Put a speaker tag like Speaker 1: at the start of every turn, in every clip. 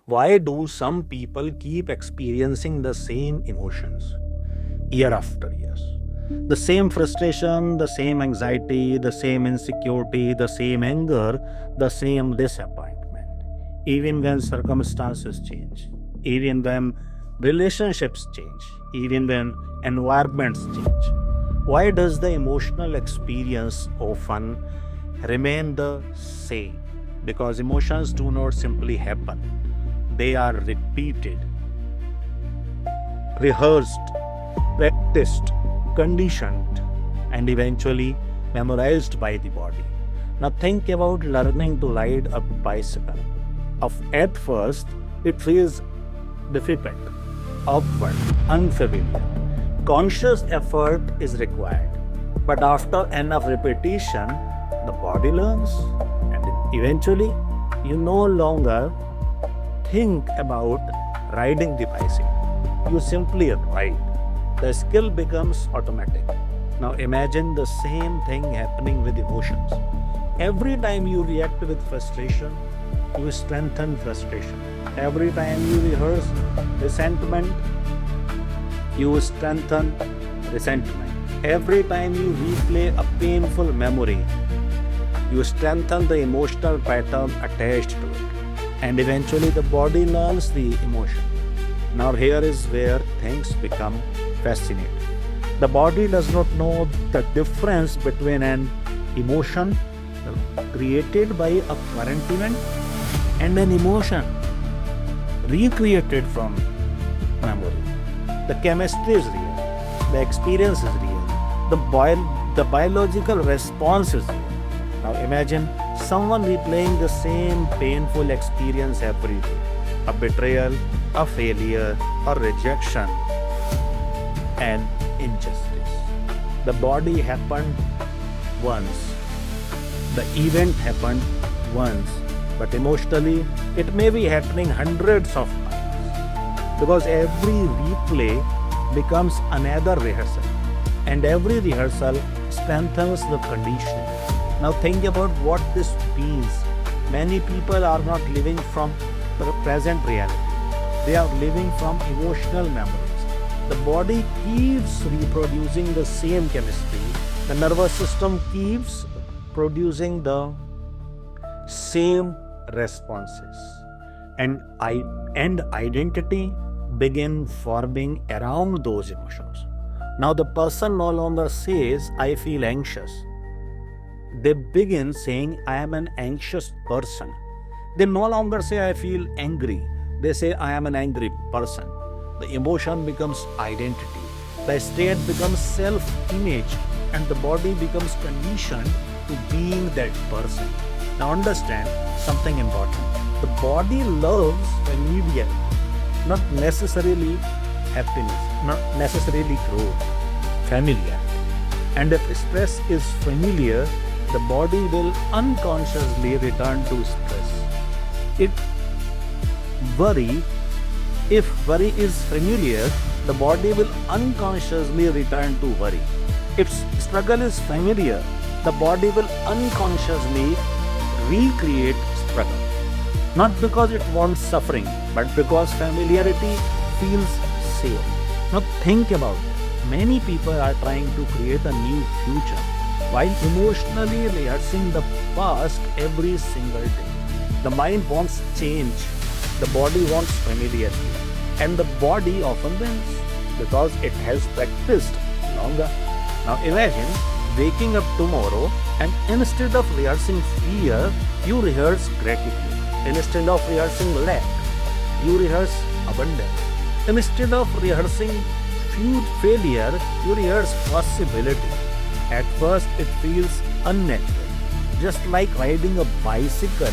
Speaker 1: Why do some people keep experiencing the same emotions year after year? The same frustration, the same anxiety, the same insecurity, the same anger, the same disappointment. Even when circumstances change, even when relationships change, even when environments change. Why does the emotional experience often remain the same? Because emotions do not simply happen, they are repeated, rehearsed, practiced, conditioned, and eventually memorized by the body. Now think about learning to ride a bicycle. At first, it feels difficult, awkward, unfamiliar. Conscious effort is required. But after enough repetition, the body learns, and eventually, you no longer think about riding the bicycle. You simply ride. The skill becomes automatic. Now imagine the same thing happening with emotions. Every time you react with frustration, you strengthen frustration. Every time you rehearse resentment, you strengthen resentment. Every time you replay a painful memory, you strengthen the emotional pattern attached to it. And eventually the body learns the emotion. Now here is where things become fascinating. The body does not know the difference between an emotion created by a current event and an emotion recreated from memory. The chemistry is real, the experience is real, the biological response is real. Now imagine someone replaying the same painful experience every day. A betrayal, a failure, a rejection, an injustice. The body happened once. The event happened once. But emotionally, it may be happening hundreds of times. Because every replay becomes another rehearsal. And every rehearsal strengthens the conditioning. Now think about what this means. Many people are not living from the present reality. They are living from emotional memories. The body keeps reproducing the same chemistry. The nervous system keeps producing the same responses. And identity begin forming around those emotions. Now the person no longer says, I feel anxious. They begin saying, I am an anxious person. They no longer say, I feel angry. They say, I am an angry person. The emotion becomes identity. The state becomes self-image, and the body becomes conditioned to being that person. Now understand something important. The body loves familiarity, not necessarily happiness, not necessarily growth, familiar. And if stress is familiar, the body will unconsciously return to stress. If worry is familiar, the body will unconsciously return to worry. If struggle is familiar, the body will unconsciously recreate struggle. Not because it wants suffering, but because familiarity feels safe. Now think about it. Many people are trying to create a new future while emotionally rehearsing the past every single day. The mind wants change, the body wants familiarity, and the body often wins because it has practiced longer. Now imagine waking up tomorrow and instead of rehearsing fear, you rehearse gratitude. Instead of rehearsing lack, you rehearse abundance. Instead of rehearsing failure, you rehearse possibility. At first, it feels unnatural. Just like riding a bicycle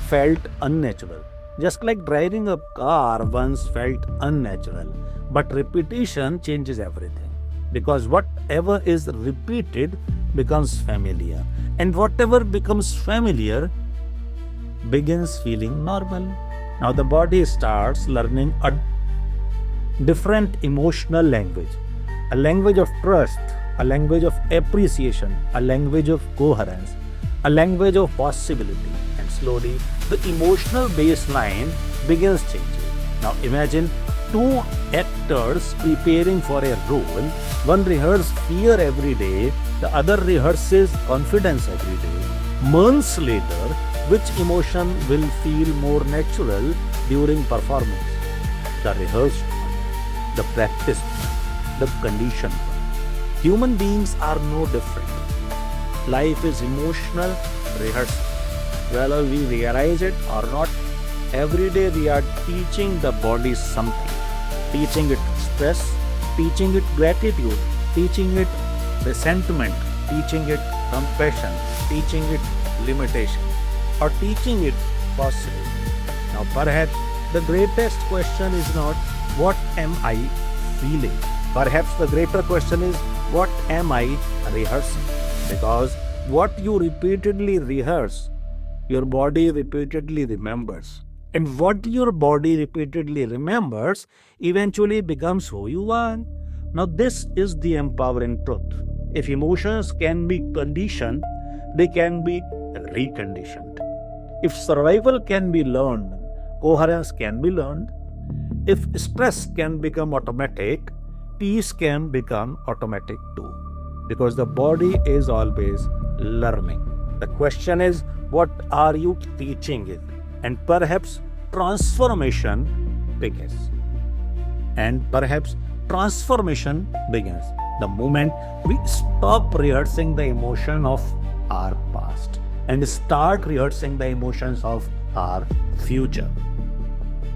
Speaker 1: felt unnatural. Just like driving a car once felt unnatural. But repetition changes everything. Because whatever is repeated becomes familiar. And whatever becomes familiar begins feeling normal. Now the body starts learning a different emotional language. A language of trust, a language of appreciation, a language of coherence, a language of possibility. And slowly, the emotional baseline begins changing. Now imagine two actors preparing for a role. One rehearses fear every day, the other rehearses confidence every day. Months later, which emotion will feel more natural during performance? The rehearsed one, the practiced one, the conditioned one. Human beings are no different. Life is emotional rehearsal. Whether we realize it or not, every day we are teaching the body something. Teaching it stress, teaching it gratitude, teaching it resentment, teaching it compassion, teaching it limitation, or teaching it possibility. Now perhaps the greatest question is not what am I feeling? Perhaps the greater question is what am I rehearsing? Because what you repeatedly rehearse, your body repeatedly remembers. And what your body repeatedly remembers eventually becomes who you are. Now, this is the empowering truth. If emotions can be conditioned, they can be reconditioned. If survival can be learned, coherence can be learned. If stress can become automatic, peace can become automatic too. Because the body is always learning. The question is, what are you teaching it? And perhaps transformation begins. The moment we stop rehearsing the emotion of our past and start rehearsing the emotions of our future.